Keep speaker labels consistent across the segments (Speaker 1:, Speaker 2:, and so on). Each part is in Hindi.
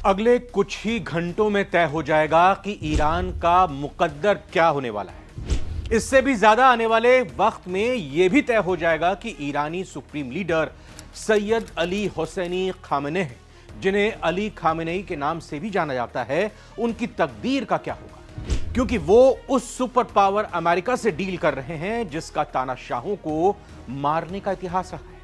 Speaker 1: अगले कुछ ही घंटों में तय हो जाएगा कि ईरान का मुकद्दर क्या होने वाला है। इससे भी ज्यादा आने वाले वक्त में यह भी तय हो जाएगा कि ईरानी supreme leader Sayyid Ali Hosseini Khamenei, जिन्हें अली खामेनेई के नाम से भी जाना जाता है, उनकी तकदीर का क्या होगा, क्योंकि वो उस सुपर पावर अमेरिका से डील कर रहे हैं जिसका तानाशाहों को मारने का इतिहास रहा है।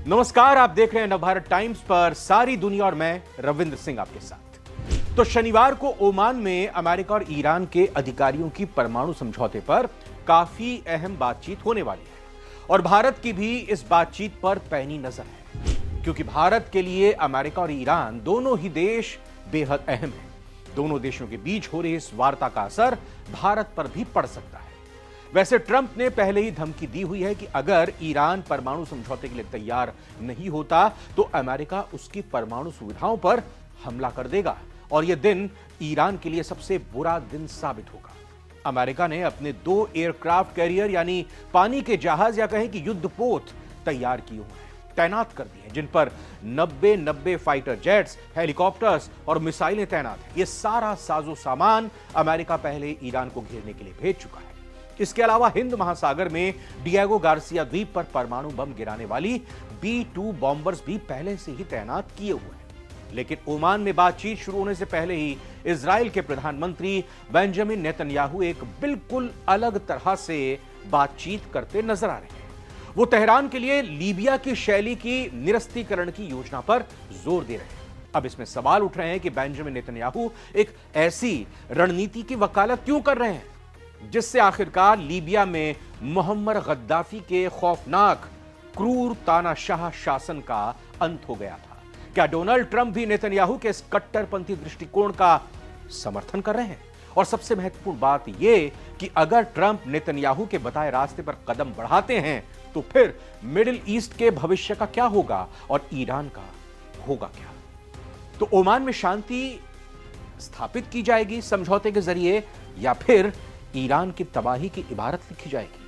Speaker 1: नमस्कार, आप देख रहे हैं नवभारत टाइम्स पर सारी दुनिया और मैं रविंद्र सिंह आपके साथ। तो शनिवार को ओमान में अमेरिका और ईरान के अधिकारियों की परमाणु समझौते पर काफी अहम बातचीत होने वाली है और भारत की भी इस बातचीत पर पैनी नजर है, क्योंकि भारत के लिए अमेरिका और ईरान दोनों ही देश बेहद अहम हैं। दोनों देशों के बीच हो रही इस वार्ता का असर भारत पर भी पड़ सकता है। वैसे ट्रंप ने पहले ही धमकी दी हुई है कि अगर ईरान परमाणु समझौते के लिए तैयार नहीं होता तो अमेरिका उसकी परमाणु सुविधाओं पर हमला कर देगा और यह दिन ईरान के लिए सबसे बुरा दिन साबित होगा। अमेरिका ने अपने 2 एयरक्राफ्ट कैरियर यानी पानी के जहाज या कहें कि युद्धपोत तैयार किए हुए हैं, तैनात कर दिए, जिन पर 90 फाइटर जेट्स, हेलीकॉप्टर्स और मिसाइलें तैनात हैं। यह सारा साजो सामान अमेरिका पहले ईरान को घेरने के लिए भेज चुका है। इसके अलावा हिंद महासागर में डिएगो गार्सिया द्वीप पर परमाणु बम गिराने वाली B-2 बॉम्बर्स भी पहले से ही तैनात किए हुए हैं। लेकिन ओमान में बातचीत शुरू होने से पहले ही इजराइल के प्रधानमंत्री बेंजामिन नेतन्याहू एक बिल्कुल अलग तरह से बातचीत करते नजर आ रहे हैं। वो तेहरान के लिए लीबिया की शैली की निरस्तीकरण की योजना पर जोर दे रहे हैं। अब इसमें सवाल उठ रहे हैं कि बेंजामिन नेतन्याहू एक ऐसी रणनीति की वकालत क्यों कर रहे हैं जिससे आखिरकार लीबिया में मोहम्मद गद्दाफी के खौफनाक क्रूर तानाशाह शासन का अंत हो गया था। क्या डोनाल्ड ट्रंप भी नेतन्याहू के इस कट्टरपंथी दृष्टिकोण का समर्थन कर रहे हैं? और सबसे महत्वपूर्ण बात यह कि अगर ट्रंप नेतन्याहू के बताए रास्ते पर कदम बढ़ाते हैं तो फिर मिडिल ईस्ट के भविष्य का क्या होगा और ईरान का होगा क्या? तो ओमान में शांति स्थापित की जाएगी समझौते के जरिए या फिर ईरान की तबाही की इबारत लिखी जाएगी?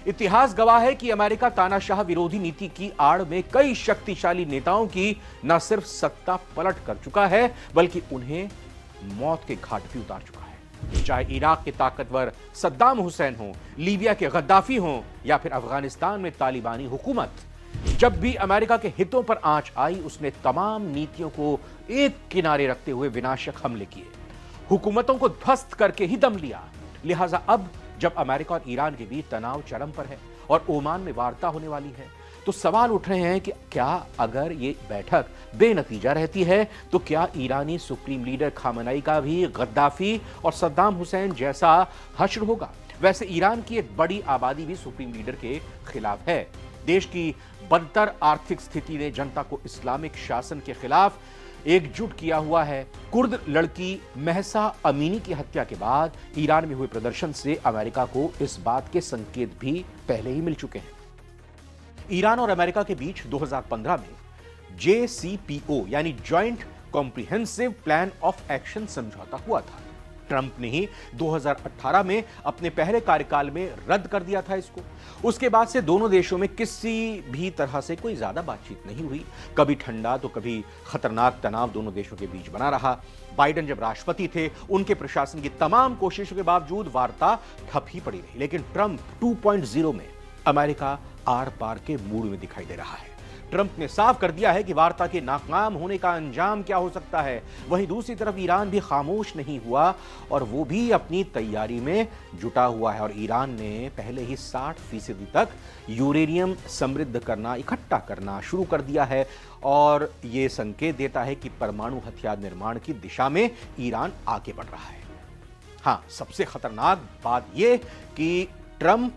Speaker 1: इतिहास गवाह है कि अमेरिका तानाशाह विरोधी नीति की आड़ में कई शक्तिशाली नेताओं की न सिर्फ सत्ता पलट कर चुका है बल्कि उन्हें मौत के घाट भी उतार चुका है। चाहे इराक के ताकतवर सद्दाम हुसैन हो, लीबिया के गद्दाफी हो या फिर अफगानिस्तान में तालिबानी हुकूमत, जब भी अमेरिका के हितों पर आंच आई उसने तमाम नीतियों को एक किनारे रखते हुए विनाशक हमले किए, हुकूमतों को ध्वस्त करके ही दम लिया। लिहाजा अब जब अमेरिका और ईरान के बीच तनाव चरम पर है और ओमान में वार्ता होने वाली है तो सवाल उठ रहे हैं कि क्या अगर ये बैठक बेनतीजा रहती है तो क्या ईरानी सुप्रीम लीडर खामेनेई का भी गद्दाफी और सद्दाम हुसैन जैसा हश्र होगा? वैसे ईरान की एक बड़ी आबादी भी सुप्रीम लीडर के खिलाफ है। देश की बदतर आर्थिक स्थिति ने जनता को इस्लामिक शासन के खिलाफ एकजुट किया हुआ है। कुर्द लड़की महसा अमीनी की हत्या के बाद ईरान में हुए प्रदर्शन से अमेरिका को इस बात के संकेत भी पहले ही मिल चुके हैं। ईरान और अमेरिका के बीच 2015 में JCPO यानी joint comprehensive plan of action समझौता हुआ था। ट्रंप ने ही 2018 में अपने पहले कार्यकाल में रद्द कर दिया था इसको। उसके बाद से दोनों देशों में किसी भी तरह से कोई ज्यादा बातचीत नहीं हुई। कभी ठंडा तो कभी खतरनाक तनाव दोनों देशों के बीच बना रहा। बाइडेन जब राष्ट्रपति थे उनके प्रशासन की तमाम कोशिशों के बावजूद वार्ता ठप ही पड़ी रही। लेकिन ट्रंप 2.0 में अमेरिका आर पार के मूड में दिखाई दे रहा है। ट्रंप ने साफ कर दिया है कि वार्ता के नाकाम होने का अंजाम क्या हो सकता है। वहीं दूसरी तरफ ईरान भी खामोश नहीं हुआ और वो भी अपनी तैयारी में जुटा हुआ है और ईरान ने पहले ही 60% तक यूरेनियम समृद्ध करना, इकट्ठा करना शुरू कर दिया है और ये संकेत देता है कि परमाणु हथियार निर्माण की दिशा में ईरान आगे बढ़ रहा है। हाँ, सबसे खतरनाक बात यह कि ट्रंप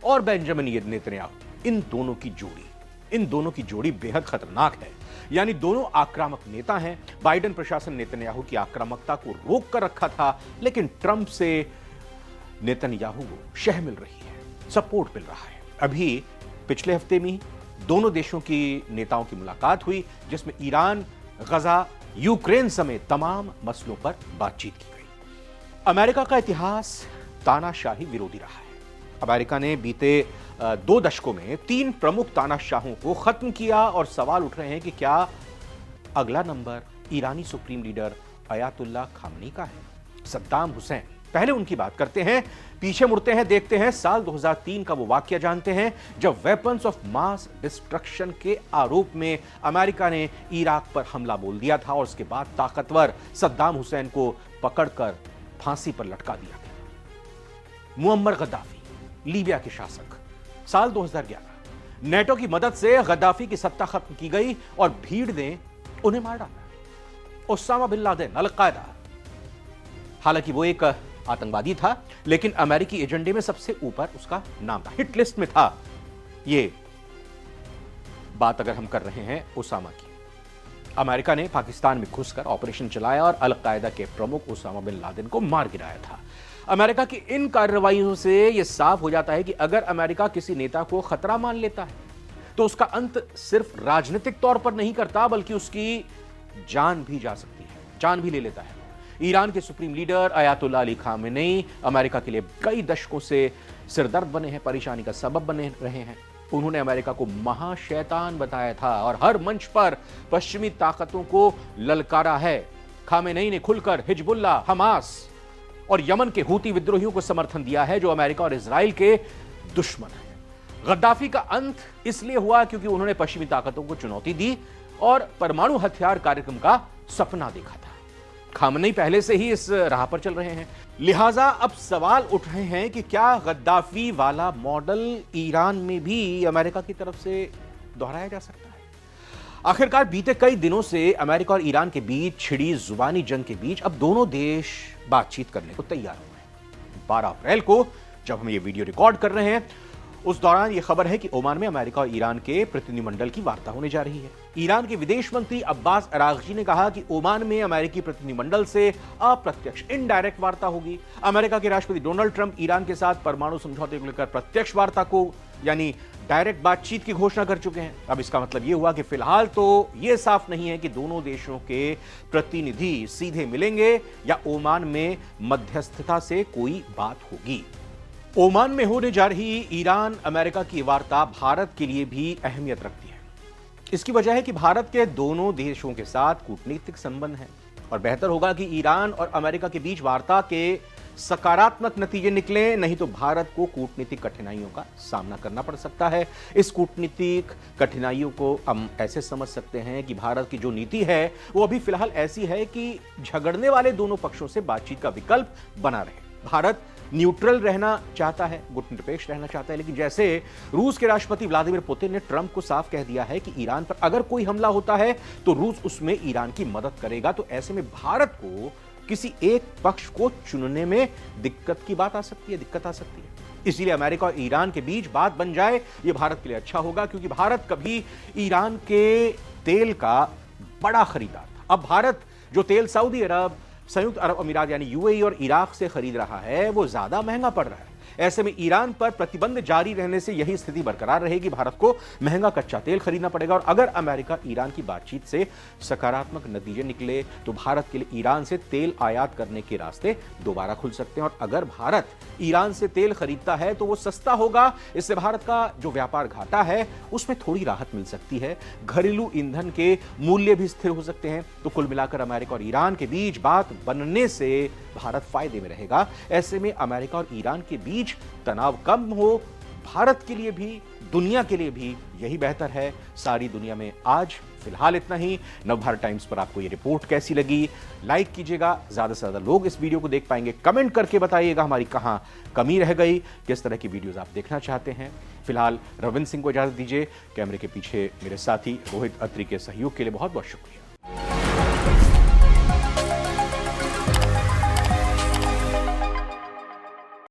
Speaker 1: और बेंजामिन नेतन्याहू इन दोनों की जोड़ी बेहद खतरनाक है। यानी दोनों आक्रामक नेता हैं। बाइडेन प्रशासन नेतन्याहू की आक्रामकता को रोक कर रखा था, लेकिन ट्रंप से नेतन्याहू को शह मिल रही है, सपोर्ट मिल रहा है। अभी पिछले हफ्ते में दोनों देशों की नेताओं की मुलाकात हुई जिसमें ईरान, गजा, यूक्रेन समेत तमाम मसलों पर बातचीत की गई। अमेरिका का इतिहास तानाशाही विरोधी रहा है। अमेरिका ने बीते 2 दशकों में 3 प्रमुख तानाशाहों को खत्म किया और सवाल उठ रहे हैं कि क्या अगला नंबर ईरानी सुप्रीम लीडर अयातुल्ला खामनी का है, सद्दाम हुसैन। पहले उनकी बात करते हैं, पीछे मुड़ते हैं, देखते हैं साल 2003 का वो वाकया जानते हैं जब वेपन्स ऑफ मास डिस्ट्रक्शन के आरोप में अमेरिका ने इराक पर हमला बोल दिया था और उसके बाद ताकतवर सद्दाम हुसैन को पकड़कर फांसी पर लटका दिया गया। मुअम्मर गद्दाफी लीबिया के शासक। साल 2011 नेटो की मदद से गद्दाफी की सत्ता खत्म की गई और भीड़ ने उन्हें मार डाला। Osama bin Laden, Al-Qaeda. हालांकि वो एक आतंकवादी था, लेकिन अमेरिकी एजेंडे में सबसे ऊपर उसका नाम था, हिट लिस्ट में था। ये बात अगर हम कर रहे हैं ओसामा की, अमेरिका ने पाकिस्तान में घुसकर ऑपरेशन चलाया और अल-कायदा के प्रमुख ओसामा बिन लादेन को मार गिराया था। अमेरिका की इन कार्रवाइयों से यह साफ हो जाता है कि अगर अमेरिका किसी नेता को खतरा मान लेता है तो उसका अंत सिर्फ राजनीतिक तौर पर नहीं करता, बल्कि उसकी जान भी जा सकती है, जान भी ले लेता है। ईरान के supreme leader Ayatollah Ali Khamenei America के लिए कई दशकों से सिरदर्द बने हैं, परेशानी का सबब बने रहे हैं। उन्होंने अमेरिका को महाशैतान बताया था और हर मंच पर पश्चिमी ताकतों को ललकारा है। खामेनी ने खुलकर हिजबुल्लाह, हमास और यमन के हूती विद्रोहियों को समर्थन दिया है जो अमेरिका और इजराइल के दुश्मन हैं। गद्दाफी का अंत इसलिए हुआ क्योंकि उन्होंने पश्चिमी ताकतों को चुनौती दी और परमाणु हथियार कार्यक्रम का सपना देखा था। खामेनी पहले से ही इस राह पर चल रहे हैं, लिहाजा अब सवाल उठ रहे हैं कि क्या गद्दाफी वाला मॉडल ईरान में भी अमेरिका की तरफ से दोहराया जा सकता है। आखिरकार बीते कई दिनों से अमेरिका और ईरान के बीच छिड़ी जुबानी जंग के बीच अब दोनों देश बातचीत करने को तैयार हुए हैं। 12 अप्रैल को जब हम ये वीडियो रिकॉर्ड कर रहे हैं, उस दौरान यह खबर है कि ओमान में अमेरिका और ईरान के प्रतिनिधिमंडल की वार्ता होने जा रही है। ईरान के विदेश मंत्री अब्बास अरागची ने कहा कि ओमान में अमेरिकी प्रतिनिधिमंडल से अप्रत्यक्ष इनडायरेक्ट वार्ता होगी। अमेरिका के राष्ट्रपति डोनाल्ड ट्रंप ईरान के साथ परमाणु समझौते को लेकर प्रत्यक्ष वार्ता को यानी डायरेक्ट बातचीत की घोषणा कर चुके हैं। अब इसका मतलब यह हुआ कि फिलहाल तो यह साफ नहीं है कि दोनों देशों के प्रतिनिधि सीधे मिलेंगे या ओमान में मध्यस्थता से कोई बात होगी। ओमान में होने जा रही ईरान अमेरिका की वार्ता भारत के लिए भी अहमियत रखती है। इसकी वजह है कि भारत के दोनों देशों के साथ कूटनीतिक संबंध हैं और बेहतर होगा कि ईरान और अमेरिका के बीच वार्ता के सकारात्मक नतीजे निकले, नहीं तो भारत को कूटनीतिक कठिनाइयों का सामना करना पड़ सकता है। इस कूटनीतिक कठिनाइयों को हम ऐसे समझ सकते हैं कि भारत की जो नीति है वो अभी फिलहाल ऐसी है कि झगड़ने वाले दोनों पक्षों से बातचीत का विकल्प बना रहे। भारत न्यूट्रल रहना चाहता है, गुटनिरपेक्ष रहना चाहता है, लेकिन जैसे रूस के राष्ट्रपति व्लादिमीर पुतिन ने ट्रंप को साफ कह दिया है कि ईरान पर अगर कोई हमला होता है तो रूस उसमें ईरान की मदद करेगा, तो ऐसे में भारत को किसी एक पक्ष को चुनने में दिक्कत आ सकती है। इसीलिए अमेरिका और ईरान के बीच बात बन जाए, यह भारत के लिए अच्छा होगा, क्योंकि भारत कभी ईरान के तेल का बड़ा खरीदार था। अब भारत जो तेल सऊदी अरब, संयुक्त अरब अमीरात यानी यूएई और इराक से खरीद रहा है वो ज्यादा महंगा पड़ रहा है। ऐसे में ईरान पर प्रतिबंध जारी रहने से यही स्थिति बरकरार रहेगी, भारत को महंगा कच्चा तेल खरीदना पड़ेगा। और अगर अमेरिका ईरान की बातचीत से सकारात्मक नतीजे निकले तो भारत के लिए ईरान से तेल आयात करने के रास्ते दोबारा खुल सकते हैं। और अगर भारत ईरान से तेल खरीदता है तो वो सस्ता होगा, इससे भारत का जो व्यापार घाटा है उसमें थोड़ी राहत मिल सकती है। घरेलू ईंधन के मूल्य भी स्थिर हो सकते हैं। तो कुल मिलाकर अमेरिका और ईरान के बीच बात बनने से भारत फायदे में रहेगा। ऐसे में अमेरिका और ईरान के बीच तनाव कम हो, भारत के लिए भी दुनिया के लिए भी यही बेहतर है। सारी दुनिया में आज फिलहाल इतना ही। नवभारत टाइम्स पर आपको ये रिपोर्ट कैसी लगी, लाइक कीजिएगा, ज्यादा से ज्यादा लोग इस वीडियो को देख पाएंगे। कमेंट करके बताइएगा हमारी कहां कमी रह गई, किस तरह की वीडियोस आप देखना चाहते हैं। फिलहाल रविंद्र सिंह को इजाजत दीजिए। कैमरे के पीछे मेरे साथी रोहित अत्री के सहयोग के लिए बहुत बहुत शुक्रिया।